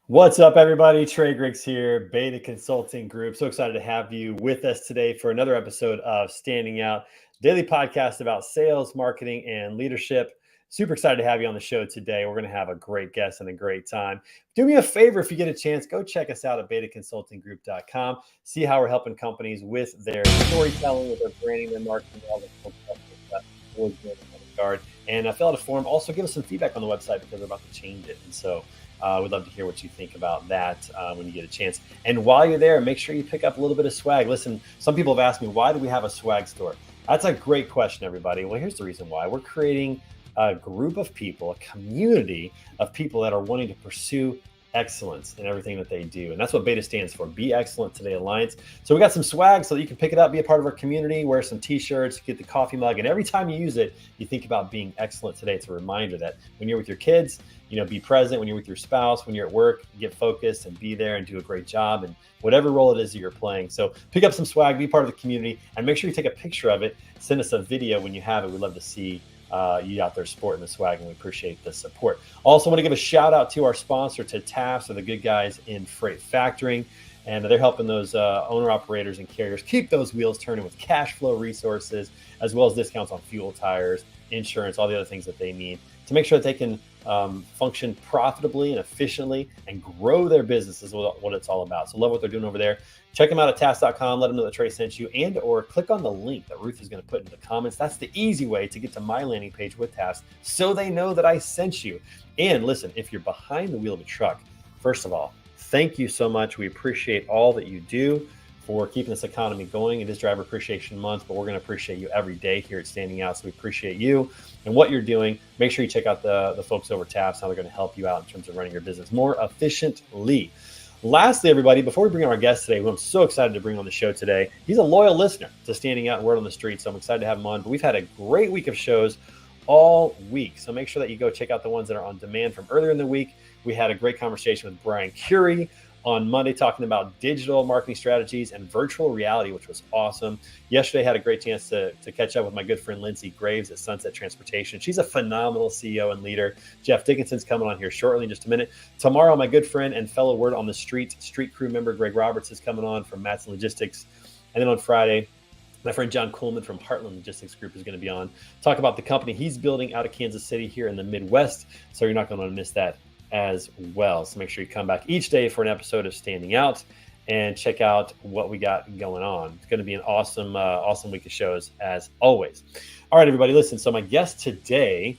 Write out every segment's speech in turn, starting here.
What's up, everybody? Trey Griggs here, Beta Consulting Group. So excited to have you with us today for another episode of Standing Out, daily podcast about sales, marketing, and leadership. Super excited to have you on the show today. We're going to have a great guest and a great time. Do me a favor, if you get a chance, go check us out at betaconsultinggroup.com. See how we're helping companies with their storytelling, with their branding, their marketing, all the cool stuff that always good in that regard. And fill out a form. Also, give us some feedback on the website because we're about to change it. And so we'd love to hear what you think about that when you get a chance. And while you're there, make sure you pick up a little bit of swag. Listen, some people have asked me, why do we have a swag store? That's a great question, everybody. Well, here's the reason why. We're creating a group of people, a community of people that are wanting to pursue excellence in everything that they do. And that's what Beta stands for, Be Excellent Today Alliance. So we got some swag so that you can pick it up, be a part of our community, wear some t-shirts, get the coffee mug. And every time you use it, you think about being excellent today. It's a reminder that when you're with your kids, be present. When you're with your spouse, when you're at work, get focused and be there and do a great job and whatever role it is that you're playing. So pick up some swag, be part of the community, and make sure you take a picture of it. Send us a video when you have it. We'd love to see you out there sporting the swag, and we appreciate the support. Also want to give a shout out to our sponsor, to TAFS, or the good guys in freight factoring. And they're helping those owner operators and carriers keep those wheels turning with cash flow resources, as well as discounts on fuel, tires, insurance, all the other things that they need to make sure that they can function profitably and efficiently and grow their business is what it's all about. So love what they're doing over there. Check them out at TAFS.com. Let them know that Trey sent you, and or click on the link that Ruth is going to put in the comments. That's the easy way to get to my landing page with TAFS so they know that I sent you. And listen, if you're behind the wheel of a truck, first of all, thank you so much. We appreciate all that you do for keeping this economy going. It is Driver Appreciation Month, but we're going to appreciate you every day here at Standing Out. So we appreciate you and what you're doing. Make sure you check out the folks over at TAFS, how they're going to help you out in terms of running your business more efficiently. Lastly, everybody, before we bring on our guest today, who I'm so excited to bring on the show today, he's a loyal listener to Standing Out and Word on the Street, so I'm excited to have him on. But we've had a great week of shows all week, so make sure that you go check out the ones that are on demand from earlier in the week. We had a great conversation with Brian Curie on Monday talking about digital marketing strategies and virtual reality, which was awesome. Yesterday, I had a great chance to catch up with my good friend Lindsay Graves at Sunset Transportation. She's a phenomenal CEO and leader. Jeff Dickinson's coming on here shortly in just a minute. Tomorrow, my good friend and fellow Word on the Street crew member Greg Roberts is coming on from Matson Logistics. And then on Friday, my friend John Coleman from Heartland Logistics Group is going to be on. Talk about the company he's building out of Kansas City here in the Midwest. So you're not going to want to miss that as well. So make sure you come back each day for an episode of Standing Out and check out what we got going on. It's going to be an awesome week of shows as always. All right, everybody, listen. So my guest today,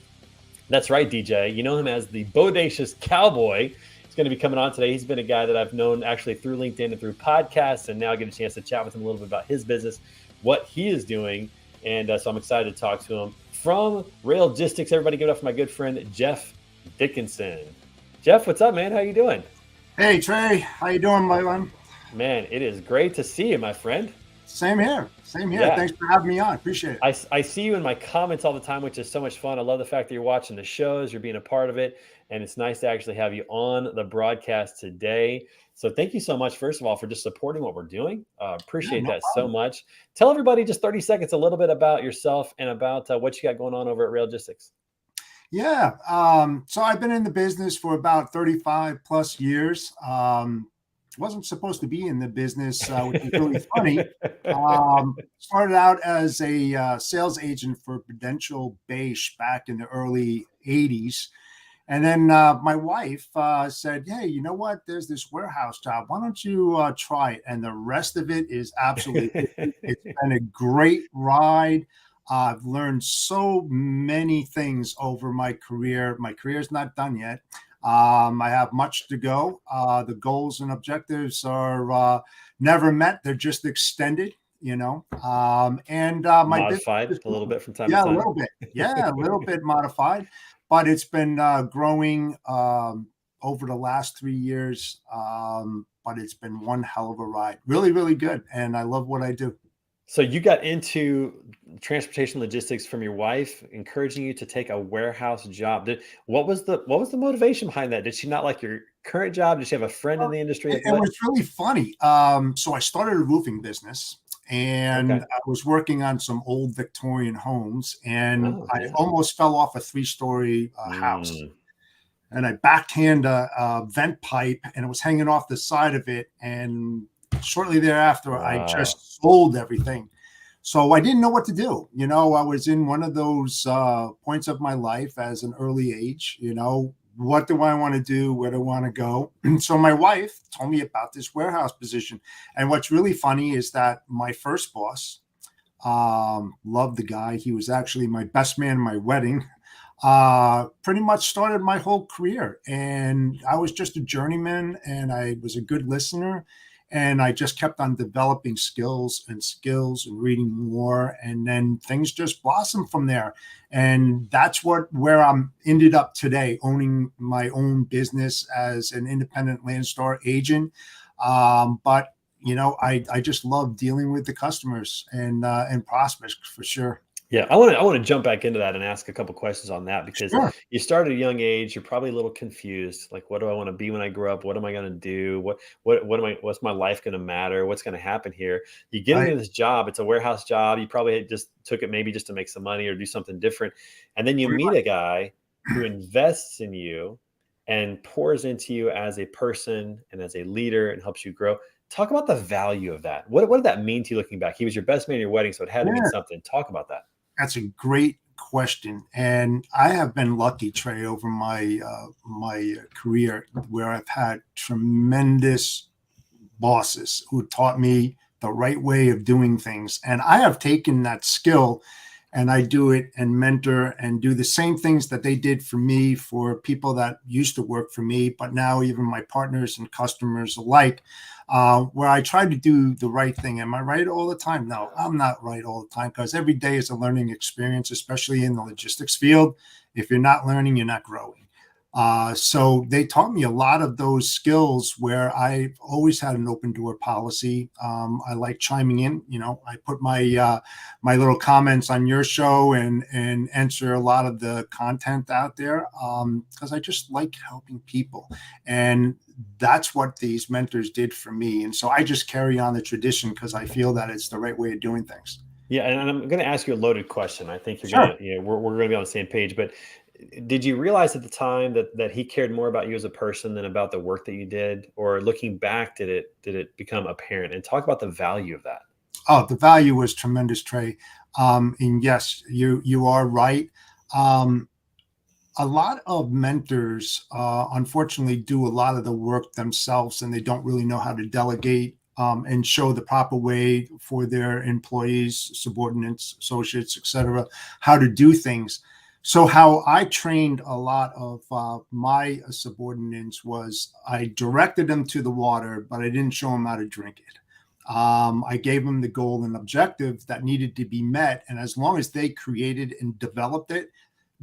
that's right, DJ. You know him as the Bodacious Cowboy. He's going to be coming on today. He's been a guy that I've known actually through LinkedIn and through podcasts, and now I get a chance to chat with him a little bit about his business, what he is doing. And so I'm excited to talk to him from Rail Logistics. Everybody give it up for my good friend, Jeff Dickinson. Jeff, what's up, man? How you doing? Hey, Trey. How you doing, my man? Man, it is great to see you, my friend. Same here. Yeah. Thanks for having me on. Appreciate it. I see you in my comments all the time, which is so much fun. I love the fact that you're watching the shows, you're being a part of it, and it's nice to actually have you on the broadcast today. So thank you so much, first of all, for just supporting what we're doing. Appreciate that so much. Tell everybody just 30 seconds a little bit about yourself and about what you got going on over at Rail Logistics. Yeah. So I've been in the business for about 35 plus years. Wasn't supposed to be in the business, which is really funny. Started out as a sales agent for Prudential Beige back in the early 80s. And then my wife said, hey, you know what? There's this warehouse job. Why don't you try it? And the rest of it is absolutely, it's been a great ride. I've learned so many things over my career. My career is not done yet. I have much to go. The goals and objectives are never met. They're just extended, and my business Modified is a little growing. bit from time to Yeah, a time. little bit. Yeah, a little bit modified, but it's been growing over the last 3 years. But it's been one hell of a ride. Really, really good. And I love what I do. So you got into transportation logistics from your wife, encouraging you to take a warehouse job. What was the motivation behind that? Did she not like your current job? Did she have a friend in Well, the industry? Like it what? was really funny. So I started a roofing business and Okay. I was working on some old Victorian homes and Oh, I yeah. almost fell off a 3-story house. Mm, And I backhand a vent pipe and it was hanging off the side of it. And shortly thereafter, I wow. just sold everything. So I didn't know what to do. I was in one of those points of my life as an early age. What do I want to do? Where do I want to go? And so my wife told me about this warehouse position. And what's really funny is that my first boss loved the guy. He was actually my best man in my wedding. Pretty much started my whole career. And I was just a journeyman and I was a good listener. And I just kept on developing skills and reading more. And then things just blossomed from there. And that's where I'm ended up today, owning my own business as an independent Landstar agent. But I just love dealing with the customers and prospects for sure. Yeah, I want to jump back into that and ask a couple questions on that because Sure. you started at a young age. You're probably a little confused. Like, what do I want to be when I grow up? What am I going to do? What's my life going to matter? What's going to happen here? You get Right. into this job. It's a warehouse job. You probably just took it maybe just to make some money or do something different, and then you Pretty meet much. a guy who invests in you and pours into you as a person and as a leader and helps you grow. Talk about the value of that. What did that mean to you looking back? He was your best man at your wedding, so it had to mean Yeah. something. Talk about that. That's a great question, and I have been lucky, Trey, over my career where I've had tremendous bosses who taught me the right way of doing things, and I have taken that skill and I do it and mentor and do the same things that they did for me for people that used to work for me, but now even my partners and customers alike, where I try to do the right thing. Am I right all the time? No, I'm not right all the time because every day is a learning experience, especially in the logistics field. If you're not learning, you're not growing. So they taught me a lot of those skills where I've always had an open door policy. I like chiming in. I put my little comments on your show and answer a lot of the content out there because I just like helping people, and that's what these mentors did for me. And so I just carry on the tradition because I feel that it's the right way of doing things. Yeah, and I'm going to ask you a loaded question. I think you're Sure. going to, we're going to be on the same page. But did you realize at the time that he cared more about you as a person than about the work that you did? Or looking back, did it become apparent? And talk about the value of that. Oh, the value was tremendous, Trey. And yes, you are right. Um, a lot of mentors, unfortunately, do a lot of the work themselves, and they don't really know how to delegate and show the proper way for their employees, subordinates, associates, etc., how to do things. So, how I trained a lot of my subordinates was I directed them to the water, but I didn't show them how to drink it. I gave them the goal and objective that needed to be met. And as long as they created and developed it,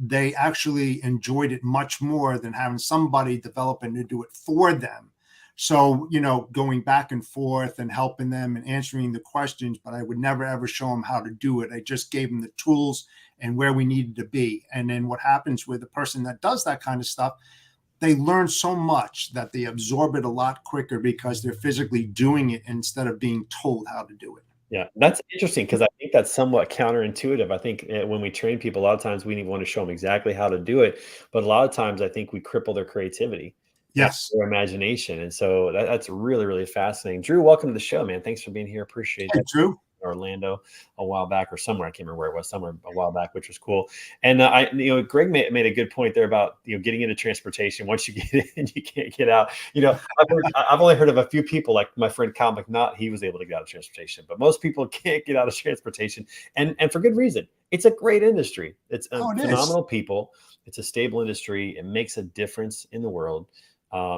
they actually enjoyed it much more than having somebody develop and to do it for them. So, going back and forth and helping them and answering the questions, but I would never ever show them how to do it. I just gave them the tools and where we needed to be. And then what happens with a person that does that kind of stuff, they learn so much that they absorb it a lot quicker because they're physically doing it instead of being told how to do it. Yeah, that's interesting because I think that's somewhat counterintuitive. I think when we train people, a lot of times we want to show them exactly how to do it, but a lot of times I think we cripple their creativity and Yes. their imagination. And so that's really, really fascinating. Drew, welcome to the show, man. Thanks for being here. Appreciate Hey, it. Drew. Orlando a while back, or somewhere. I can't remember where it was, somewhere a while back, which was cool. And Greg made a good point there about getting into transportation. Once you get in, you can't get out. I've only heard of a few people, like my friend Kyle McNaught. He was able to get out of transportation, but most people can't get out of transportation, and for good reason. It's a great industry. It's phenomenal people. It's a stable industry. It makes a difference in the world.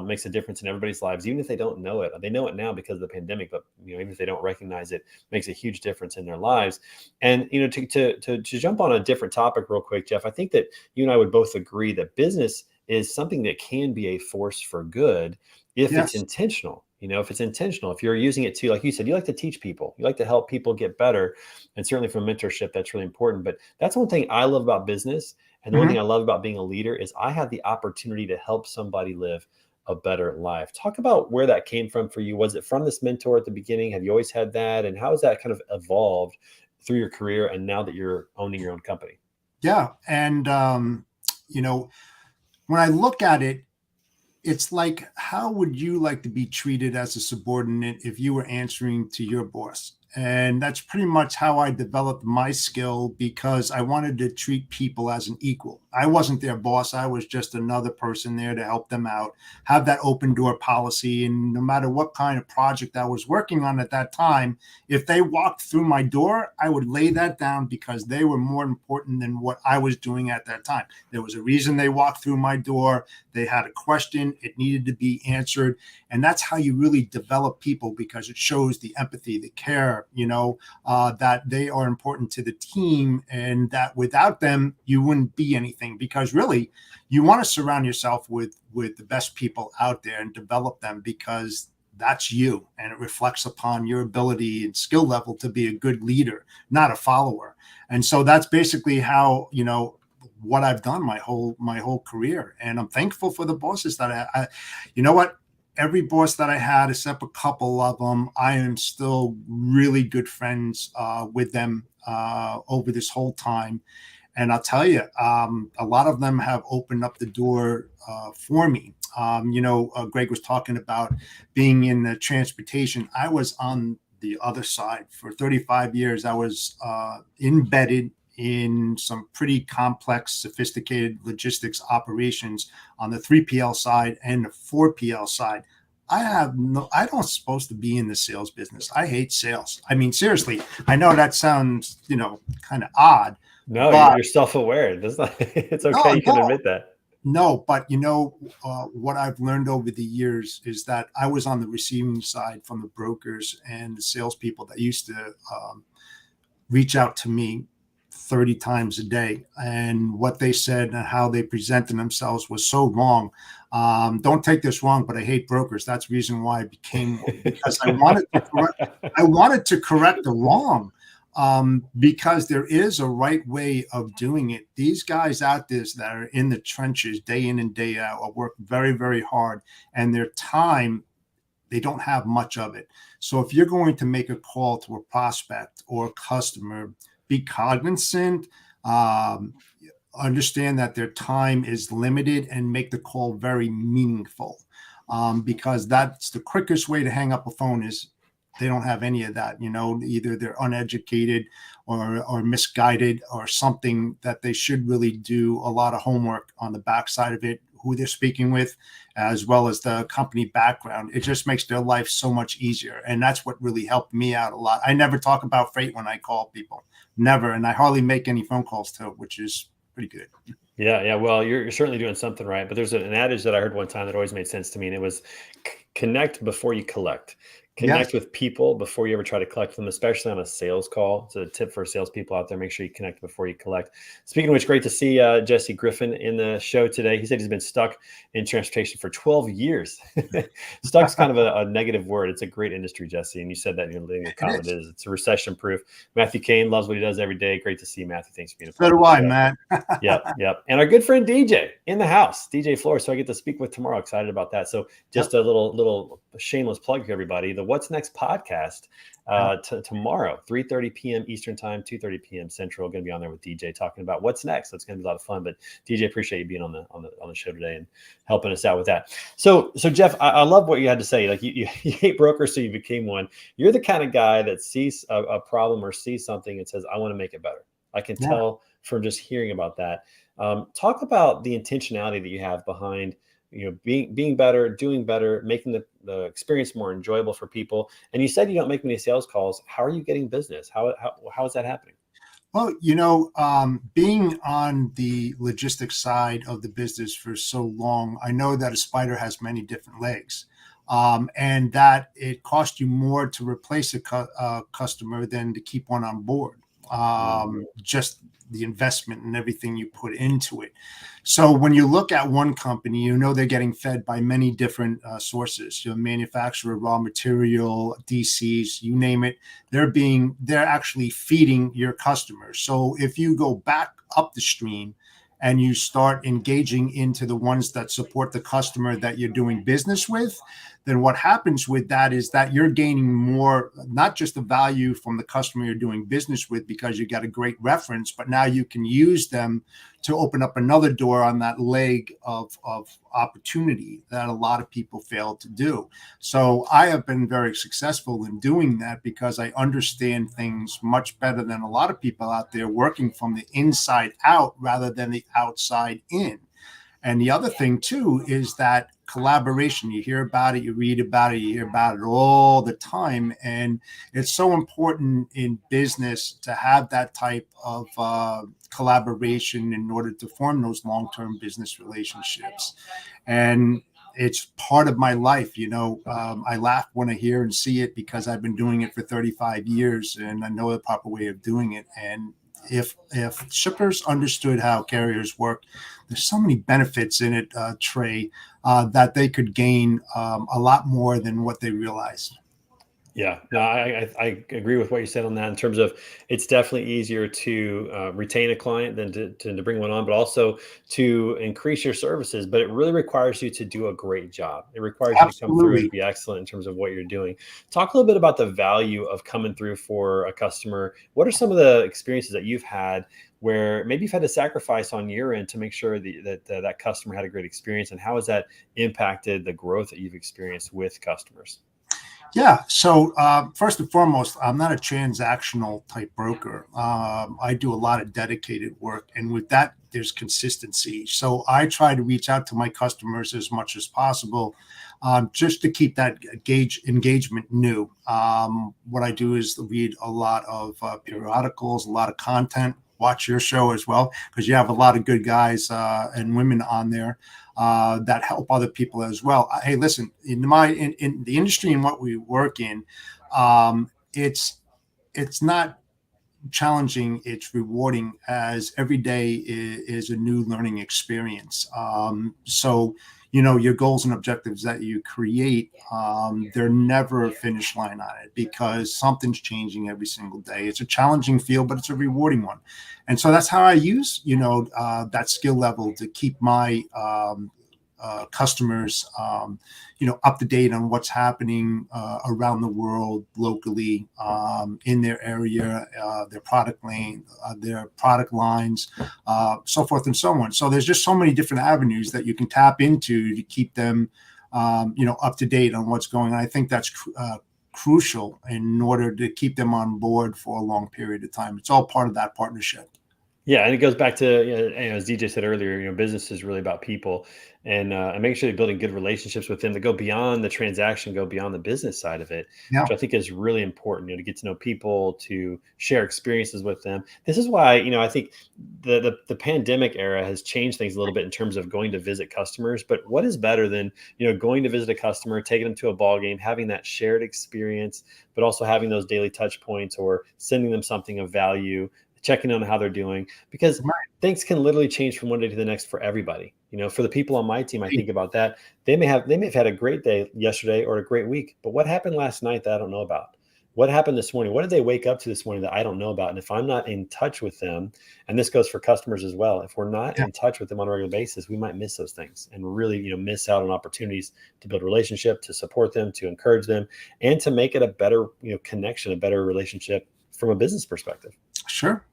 Makes a difference in everybody's lives, even if they don't know it. They know it now because of the pandemic, but even if they don't recognize it, makes a huge difference in their lives. And to jump on a different topic real quick, Jeff, I think that you and I would both agree that business is something that can be a force for good if it's intentional. If it's intentional, if you're using it to, like you said, you like to teach people, you like to help people get better. And certainly from mentorship, that's really important. But that's one thing I love about business. And the one thing I love about being a leader is I have the opportunity to help somebody live a better life. Talk about where that came from for you. Was it from this mentor at the beginning? Have you always had that? And how has that kind of evolved through your career and now that you're owning your own company? Yeah. And, when I look at it, it's like, how would you like to be treated as a subordinate if you were answering to your boss? And that's pretty much how I developed my skill, because I wanted to treat people as an equal. I wasn't their boss. I was just another person there to help them out, have that open door policy. And no matter what kind of project I was working on at that time, if they walked through my door, I would lay that down, because they were more important than what I was doing at that time. There was a reason they walked through my door. They had a question. It needed to be answered. And that's how you really develop people, because it shows the empathy, the care, that they are important to the team, and that without them, you wouldn't be anything. Because really, you want to surround yourself with the best people out there and develop them, because that's you, and it reflects upon your ability and skill level to be a good leader, not a follower. And so that's basically how, what I've done my whole career. And I'm thankful for the bosses that I every boss that I had, except a couple of them, I am still really good friends with them over this whole time. And I'll tell you, a lot of them have opened up the door for me. Greg was talking about being in the transportation. I was on the other side for 35 years. I was embedded in some pretty complex, sophisticated logistics operations on the 3PL side and the 4PL side. I don't supposed to be in the sales business. I hate sales. I mean, seriously, I know that sounds, kind of odd. No, you're self-aware. It's okay. You can admit that. No, but what I've learned over the years is that I was on the receiving side from the brokers and the salespeople that used to reach out to me 30 times a day, and what they said and how they presented themselves was so wrong. Don't take this wrong, but I hate brokers. That's the reason why I became one, because I wanted to correct the wrong, because there is a right way of doing it. These guys out there that are in the trenches day in and day out work very, very hard, and their time, they don't have much of it. So if you're going to make a call to a prospect or a customer, be cognizant, understand that their time is limited, and make the call very meaningful, because that's the quickest way to hang up a phone. Is they don't have any of that. Either they're uneducated or misguided or something, that they should really do a lot of homework on the backside of it, who they're speaking with, as well as the company background. It just makes their life so much easier. And that's what really helped me out a lot. I never talk about freight when I call people, never. And I hardly make any phone calls to it, which is pretty good. Yeah. Well, you're certainly doing something right. But there's an adage that I heard one time that always made sense to me. And it was connect before you collect. Connect with people before you ever try to collect them, especially on a sales call. It's a tip for salespeople out there. Make sure you connect before you collect. Speaking of which, great to see Jesse Griffin in the show today. He said he's been stuck in transportation for 12 years. Stuck's kind of a negative word. It's a great industry, Jesse. And you said that in your comment. It's a recession proof. Matthew Kane loves what he does every day. Great to see you, Matthew. Thanks for being a part of the show. So do I, Matt. Yep. And our good friend DJ in the house, DJ Flores. So I get to speak with tomorrow. Excited about that. So just a little little shameless plug for everybody. The What's Next podcast tomorrow, 3:30 p.m. Eastern time, 2:30 p.m. Central. Going to be on there with DJ talking about what's next. That's going to be a lot of fun. But DJ, appreciate you being on the show today and helping us out with that. So Jeff, I love what you had to say. Like you hate brokers, so you became one. You're the kind of guy that sees a problem or sees something and says, I want to make it better. I can tell from just hearing about that. Talk about the intentionality that you have behind, being better, doing better, making the experience more enjoyable for people. And you said you don't make many sales calls. How are you getting business? How is that happening? Well, being on the logistics side of the business for so long, I know that a spider has many different legs, and that it costs you more to replace a customer than to keep one on board. Just the investment and everything you put into it. So when you look at one company, they're getting fed by many different sources, manufacturer, raw material, DCs, you name it. They're actually feeding your customers. So if you go back up the stream and you start engaging into the ones that support the customer that you're doing business with, then what happens with that is that you're gaining more, not just the value from the customer you're doing business with because you got a great reference, but now you can use them to open up another door on that leg of opportunity that a lot of people fail to do. So I have been very successful in doing that because I understand things much better than a lot of people out there working from the inside out rather than the outside in. And the other thing, too, is that collaboration. You hear about it, you read about it, you hear about it all the time. And it's so important in business to have that type of collaboration in order to form those long-term business relationships. And it's part of my life. I laugh when I hear and see it because I've been doing it for 35 years and I know the proper way of doing it. And if shippers understood how carriers work, there's so many benefits in it, Trey, that they could gain a lot more than what they realize. Yeah, no, I agree with what you said on that in terms of it's definitely easier to retain a client than to bring one on, but also to increase your services. But it really requires you to do a great job. It requires you to come through and be excellent in terms of what you're doing. Talk a little bit about the value of coming through for a customer. What are some of the experiences that you've had where maybe you've had to sacrifice on your end to make sure that customer had a great experience, and how has that impacted the growth that you've experienced with customers? Yeah. So first and foremost, I'm not a transactional type broker. I do a lot of dedicated work. And with that, there's consistency. So I try to reach out to my customers as much as possible just to keep that engagement new. What I do is read a lot of periodicals, a lot of content, watch your show as well, because you have a lot of good guys and women on there that help other people as well. Hey, listen, in the industry and what we work in, it's not challenging, it's rewarding, as every day is a new learning experience. So your goals and objectives that you create, they're never a finish line on it because something's changing every single day. It's a challenging field, but it's a rewarding one. And so that's how I use that skill level to keep my customers up to date on what's happening around the world, locally, in their area, their product lines, so forth and so on. So there's just so many different avenues that you can tap into to keep them up to date on what's going on. I think that's crucial in order to keep them on board for a long period of time. It's all part of that partnership. Yeah, and it goes back to, as DJ said earlier, business is really about people, and making sure you're building good relationships with them that go beyond the transaction, go beyond the business side of it, Yeah. which I think is really important, to get to know people, to share experiences with them. This is why, I think the pandemic era has changed things a little bit in terms of going to visit customers. But what is better than, going to visit a customer, taking them to a ball game, having that shared experience, but also having those daily touch points or sending them something of value, checking on how they're doing, because things can literally change from one day to the next for everybody. For the people on my team, I think about that. They may have had a great day yesterday or a great week, but what happened last night that I don't know about? what happened this morning? What did they wake up to this morning that I don't know about? And if I'm not in touch with them, and this goes for customers as well, if we're not Yeah. in touch with them on a regular basis, we might miss those things and really, miss out on opportunities to build a relationship, to support them, to encourage them, and to make it a better, connection, a better relationship from a business perspective. Sure.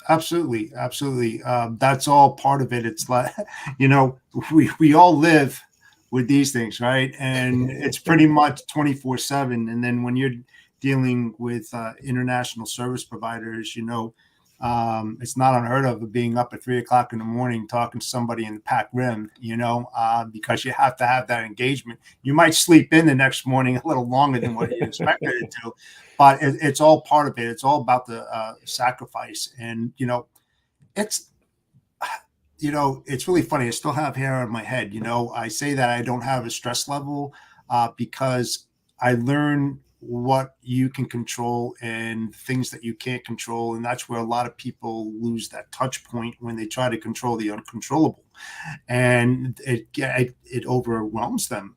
Absolutely. Absolutely. That's all part of it. It's like, you know, we all live with these things, right? And it's pretty much 24/7. And then when you're dealing with international service providers, it's not unheard of being up at 3 o'clock in the morning talking to somebody in the Pac Rim, because you have to have that engagement. You might sleep in the next morning a little longer than what you expected it to, but it's all part of it. It's all about the sacrifice. And, it's, it's really funny. I still have hair on my head. I say that I don't have a stress level because I learn what you can control and things that you can't control. And that's where a lot of people lose that touch point when they try to control the uncontrollable. And it overwhelms them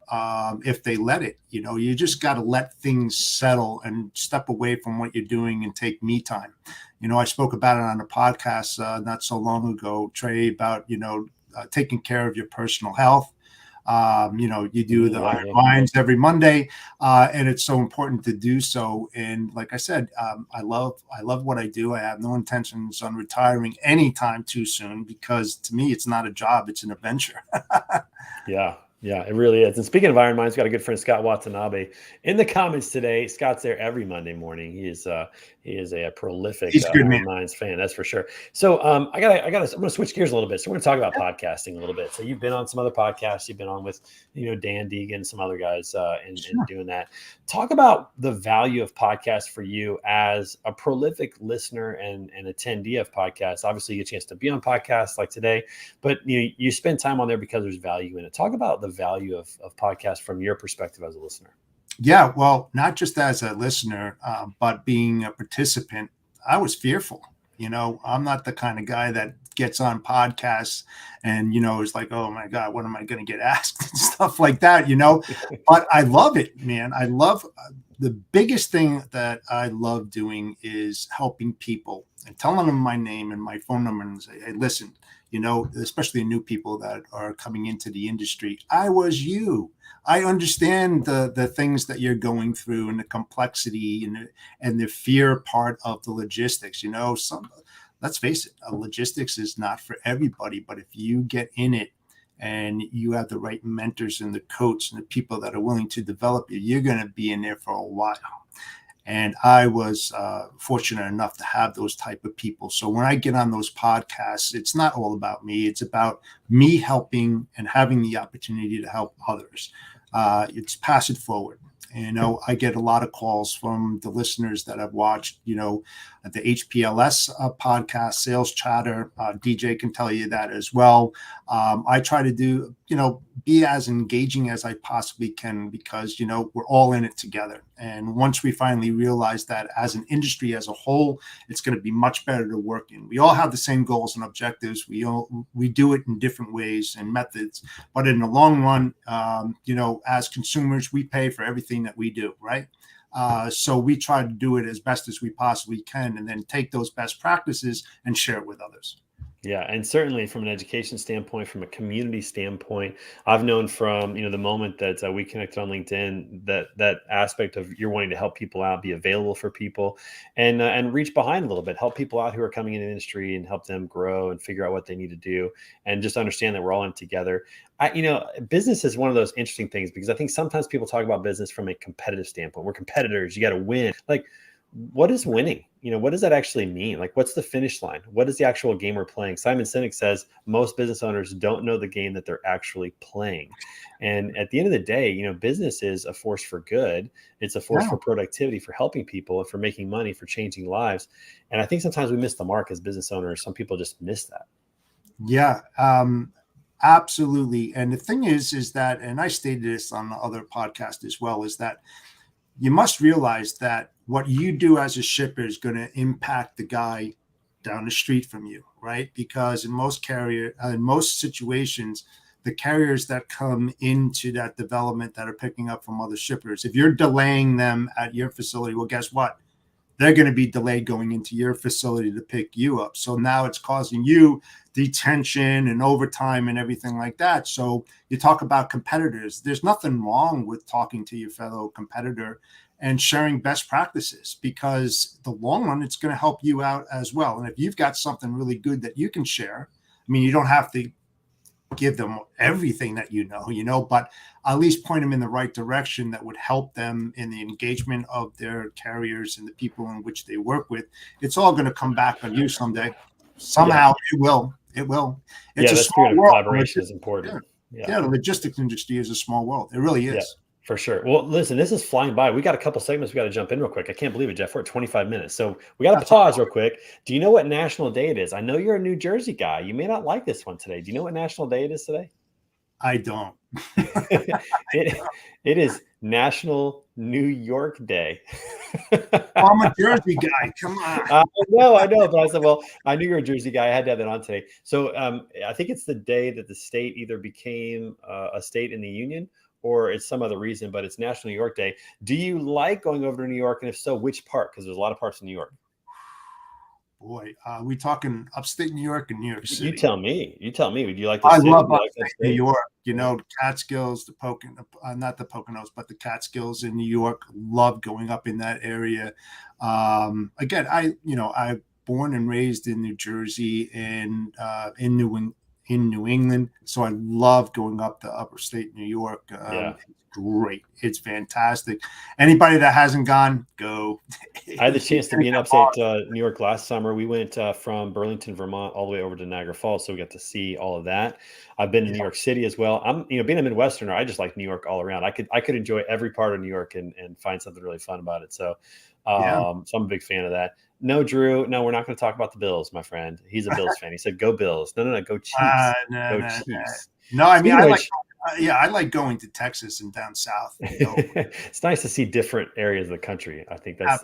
if they let it. You just got to let things settle and step away from what you're doing and take me time. I spoke about it on a podcast not so long ago, Trey, about taking care of your personal health. You do the Iron Minds every Monday, and it's so important to do so. And like I said, I love what I do. I have no intentions on retiring anytime too soon, because to me, it's not a job; it's an adventure. Yeah, it really is. And speaking of Iron Minds, got a good friend, Scott Watanabe, in the comments today. Scott's there every Monday morning. He is a prolific Iron Minds fan, that's for sure. So I'm going to switch gears a little bit. So we're going to talk about podcasting a little bit. So you've been on some other podcasts. You've been on with Dan Deegan, some other guys, and doing that. Talk about the value of podcasts for you as a prolific listener and attendee of podcasts. Obviously, you get a chance to be on podcasts like today, but you spend time on there because there's value in it. Talk about the value of podcasts from your perspective as a listener. Yeah, well, not just as a listener, but being a participant. I was fearful. I'm not the kind of guy that gets on podcasts and, is like, oh my God, what am I going to get asked and stuff like that, but I love it, man. I love the biggest thing that I love doing is helping people and telling them my name and my phone number and say, hey, listen, especially new people that are coming into the industry. I was you. I understand the things that you're going through and the complexity and the fear part of the logistics. Let's face it, logistics is not for everybody. But if you get in it and you have the right mentors and the coach and the people that are willing to develop you, you're going to be in there for a while. And I was fortunate enough to have those type of people. So when I get on those podcasts, it's not all about me. It's about me helping and having the opportunity to help others. It's pass it forward. I get a lot of calls from the listeners that I've watched, at the HPLS podcast, Sales Chatter. DJ can tell you that as well. I try to do, be as engaging as I possibly can because, we're all in it together. And once we finally realize that as an industry as a whole, it's going to be much better to work in. We all have the same goals and objectives. We do it in different ways and methods, but in the long run, as consumers, we pay for everything that we do, right? So we try to do it as best as we possibly can and then take those best practices and share it with others. Yeah, and certainly from an education standpoint, from a community standpoint, I've known from the moment that we connected on LinkedIn that aspect of you're wanting to help people out, be available for people, and reach behind a little bit, help people out who are coming in the industry and help them grow and figure out what they need to do, and just understand that we're all in it together. Business is one of those interesting things because I think sometimes people talk about business from a competitive standpoint. We're competitors. You got to win. Like, what is winning? What does that actually mean? Like, what's the finish line? What is the actual game we're playing? Simon Sinek says most business owners don't know the game that they're actually playing. And at the end of the day, business is a force for good. It's a force for productivity, for helping people, and for making money, for changing lives. And I think sometimes we miss the mark as business owners. Some people just miss that. Yeah, absolutely. And the thing is that, and I stated this on the other podcast as well, is that you must realize that what you do as a shipper is going to impact the guy down the street from you, right? Because in most situations, the carriers that come into that development that are picking up from other shippers, if you're delaying them at your facility, well, guess what? They're going to be delayed going into your facility to pick you up. So now it's causing you detention and overtime and everything like that. So you talk about competitors. There's nothing wrong with talking to your fellow competitor and sharing best practices, because the long run, it's going to help you out as well. And if you've got something really good that you can share, I mean, you don't have to give them everything that but at least point them in the right direction that would help them in the engagement of their carriers and the people in which they work with. It's all going to come back on you someday. Somehow it will. It's a that small spirit of world. collaboration is important. Yeah, the logistics industry is a small world. It really is. Yeah. For sure. Well, listen, this is flying by. We got a couple segments we got to jump in real quick. I can't believe it, Jeff. We're at 25 minutes. So we got to pause real quick. Do you know what National Day it is? I know you're a New Jersey guy. You may not like this one today. Do you know what National Day it is today? I don't. It is National New York Day. I'm a Jersey guy. Come on. I know. But I said, well, I knew you're a Jersey guy. I had to have that on today. So I think it's the day that the state either became a state in the Union, or it's some other reason, but it's National New York Day. Do you like going over to New York? And if so, which part? Because there's a lot of parts in New York. Boy, we talking upstate New York and New York City? You tell me. Would you like the I city? love like New York. The Catskills, not the Poconos, but the Catskills in New York. Love going up in that area. Again, I born and raised in New Jersey and in New England, so I love going up to upper state New York. It's great. It's fantastic. Anybody that hasn't gone, go. I had the chance to be in upstate New York last summer. We went from Burlington, Vermont, all the way over to Niagara Falls, so we got to see all of that. I've been in New York City as well. I'm, being a Midwesterner, I just like New York all around. I could enjoy every part of New York and find something really fun about it. So, so I'm a big fan of that. No, Drew. No, we're not going to talk about the Bills, my friend. He's a Bills fan. He said, "Go Bills." No, go Chiefs. Go Chiefs. No, I mean, I like going to Texas and down south. It's nice to see different areas of the country. I think that's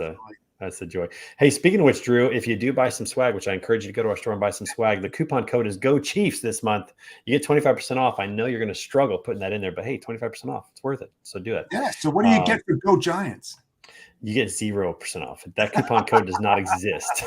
the joy. Hey, speaking of which, Drew, if you do buy some swag, which I encourage you to go to our store and buy some swag, the coupon code is Go Chiefs this month. You get 25% off. I know you're going to struggle putting that in there, but hey, 25% off. It's worth it. So do it. Yeah. So what do you get for Go Giants? You get 0% off. That coupon code does not exist.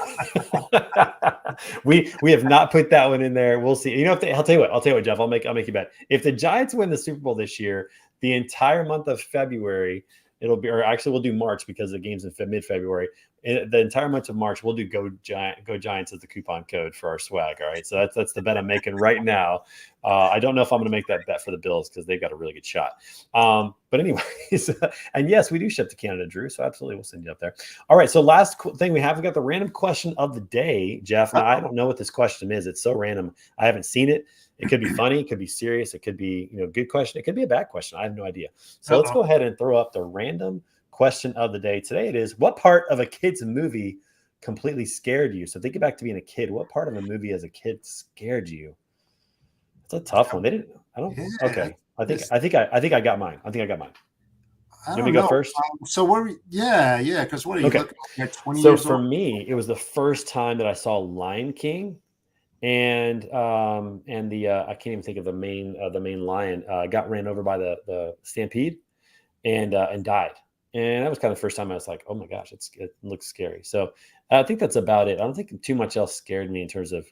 we have not put that one in there. We'll see. I'll tell you what, Jeff. I'll make you bet. If the Giants win the Super Bowl this year, the entire month of February, it'll be, or actually we'll do March because the game's in mid-February. The entire month of March, we'll do Go Giants as the coupon code for our swag. All right, so that's the bet I'm making right now. I don't know if I'm going to make that bet for the Bills because they've got a really good shot. But anyways, and yes, we do ship to Canada, Drew. So absolutely, we'll send you up there. All right. So last thing we got the random question of the day, Jeff. Now I don't know what this question is. It's so random. I haven't seen it. It could be funny. It could be serious. It could be good question. It could be a bad question. I have no idea. So let's go ahead and throw up the random question of the day. Today it is, what part of a kid's movie completely scared you? So think back to being a kid. What part of a movie as a kid scared you? It's a tough one. Okay. I think I got mine. You want me to go first? So what? Because what are you looking at? 20 so years for old? me, it was the first time that I saw Lion King, and the I can't even think of the main lion got ran over by the stampede and died. And that was kind of the first time I was like, oh my gosh, it looks scary. So I think that's about it. I don't think too much else scared me in terms of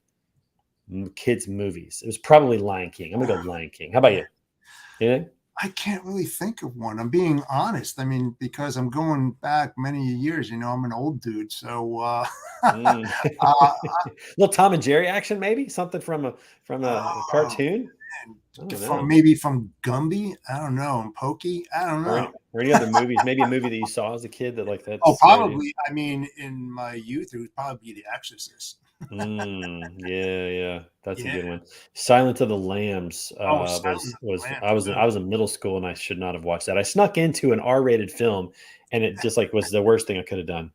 kids' movies. It was probably Lion King. I'm going to go Lion King. How about you? Anything? I can't really think of one. I'm being honest. I mean, because I'm going back many years, I'm an old dude. So little Tom and Jerry action, maybe something from a cartoon. Maybe from Gumby. I don't know. And Pokey. I don't know. Or any other movies? Maybe a movie that you saw as a kid that like that. Oh, probably. I mean, in my youth, it would probably be The Exorcist. Yeah, that's a good one. Silence of the Lambs was I was in middle school and I should not have watched that. I snuck into an R-rated film and it just was the worst thing I could have done.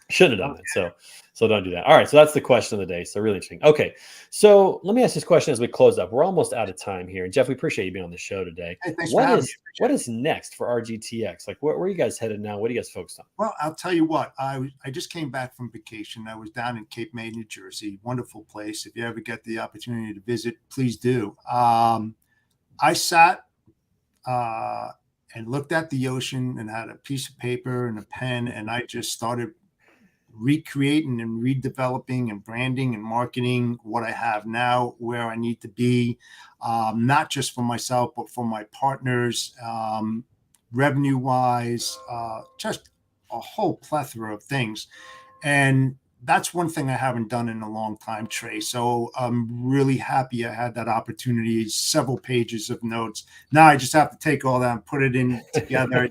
Shouldn't have done that. So don't do that. All right. So that's the question of the day. So really interesting. Okay. So let me ask this question as we close up. We're almost out of time here. And Jeff, we appreciate you being on the show today. Hey, thanks for having me. What is next for RGTX? Like, where are you guys headed now? What are you guys focused on? Well, I'll tell you what. I just came back from vacation. I was down in Cape May, New Jersey. Wonderful place. If you ever get the opportunity to visit, please do. I sat and looked at the ocean and had a piece of paper and a pen, and I just started recreating and redeveloping and branding and marketing what I have now, where I need to be, not just for myself, but for my partners, revenue wise, just a whole plethora of things. And that's one thing I haven't done in a long time, Trey. So I'm really happy I had that opportunity. Several pages of notes. Now I just have to take all that and put it in together,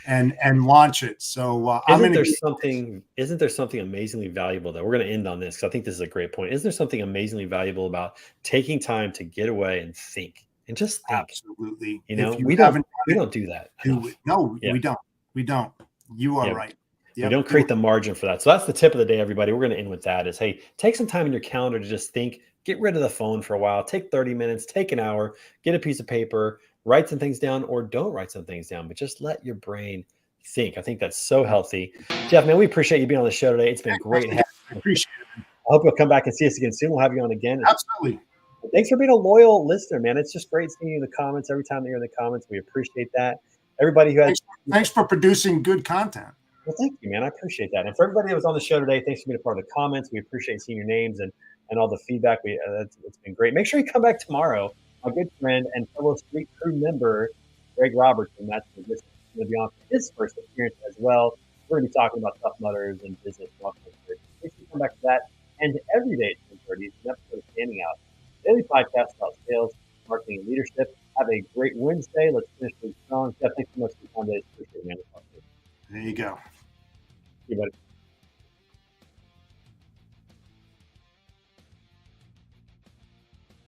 and launch it. So I'm Isn't going to there be. something isn't there something amazingly valuable that we're going to end on this because I think this is a great point. Isn't there something amazingly valuable about taking time to get away and think and just think? Absolutely. You know, If you we don't haven't we done don't do that it, do enough. it. No, Yeah. we don't. We don't. You are Yeah. right. We Yep. don't create the margin for that. So that's the tip of the day, everybody. We're going to end with that is, hey, take some time in your calendar to just think, get rid of the phone for a while, take 30 minutes, take an hour, get a piece of paper, write some things down or don't write some things down, but just let your brain think. I think that's so healthy. Jeff, man, we appreciate you being on the show today. It's been great having I you. appreciate it. I hope you'll come back and see us again soon. We'll have you on again. Absolutely. Thanks for being a loyal listener, man. It's just great seeing you in the comments every time that you're in the comments. We appreciate that. Everybody who has Thanks for producing good content. Well, thank you, man. I appreciate that. And for everybody that was on the show today, thanks for being a part of the comments. We appreciate seeing your names and all the feedback. It's been great. Make sure you come back tomorrow. My good friend and fellow Street Crew member, Greg Robertson, that's going to be on for his first appearance as well. We're going to be talking about Tough Mutters and business and all kinds of great. Make sure you come back to that. And every day at 10:30 is an episode of Standing Out, daily podcast about sales, marketing, and leadership. Have a great Wednesday. Let's finish things strong. Jeff, thanks so much for your time today. Appreciate it, man. There you go.